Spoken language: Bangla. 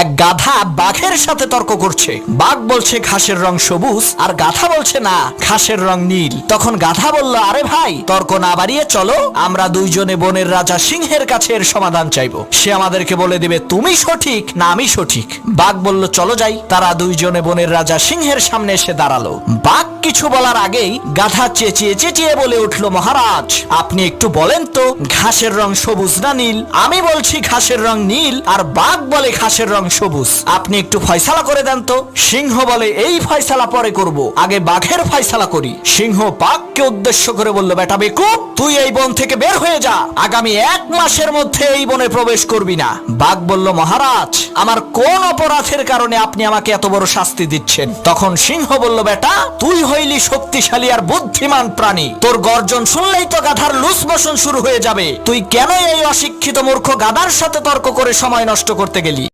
এক গাধা বাঘের সাথে তর্ক করছে। বাঘ বলছে ঘাসের রং সবুজ, আর গাধা বলছে না, ঘাসের রং নীল। তখন গাধা বলল, আরে ভাই, তর্ক না বাড়িয়ে চলো, আমরা দুইজনে বনের রাজা সিংহের কাছে এর সমাধান চাইবো। সে আমাদেরকে বলে দিবে তুমি সঠিক না আমি সঠিক। বাঘ বলল, চলো যাই। তারা দুইজনে বনের রাজা সিংহের সামনে এসে দাঁড়ালো। বাঘ কিছু বলার আগেই গাধা চেঁচিয়ে চেঁচিয়ে বলে উঠল, মহারাজ, আপনি একটু বলেন তো ঘাসের রং সবুজ না নীল? আমি বলছি ঘাসের রং নীল, আর বাঘ বলে ঘাসের রং সবুজ। আপনি একটু ফয়সালা করে দেন তো। সিংহ বলে, এই ফয়সালা পরে করব, আগে বাঘের ফয়সালা করি। সিংহ বাঘকে উদ্দেশ্য করে বলল, বেটা বেকুব, তুই এই বন থেকে বের হয়ে যা, আগামী 1 মাসের মধ্যে এই বনে প্রবেশ করবি না। বাঘ বলল, মহারাজ, আমার কোন অপরাধের কারণে আপনি আমাকে এত বড় শাস্তি দিচ্ছেন? তখন সিংহ বলল, বেটা, তুই হইলি শক্তিশালী আর বুদ্ধিমান প্রাণী, তোর গর্জন শুনলেই তো গাধার লুস মোশন শুরু হয়ে যাবে। তুই কেন এই অশিক্ষিত মূর্খ গাধার সাথে তর্ক করে সময় নষ্ট করতে গেলি?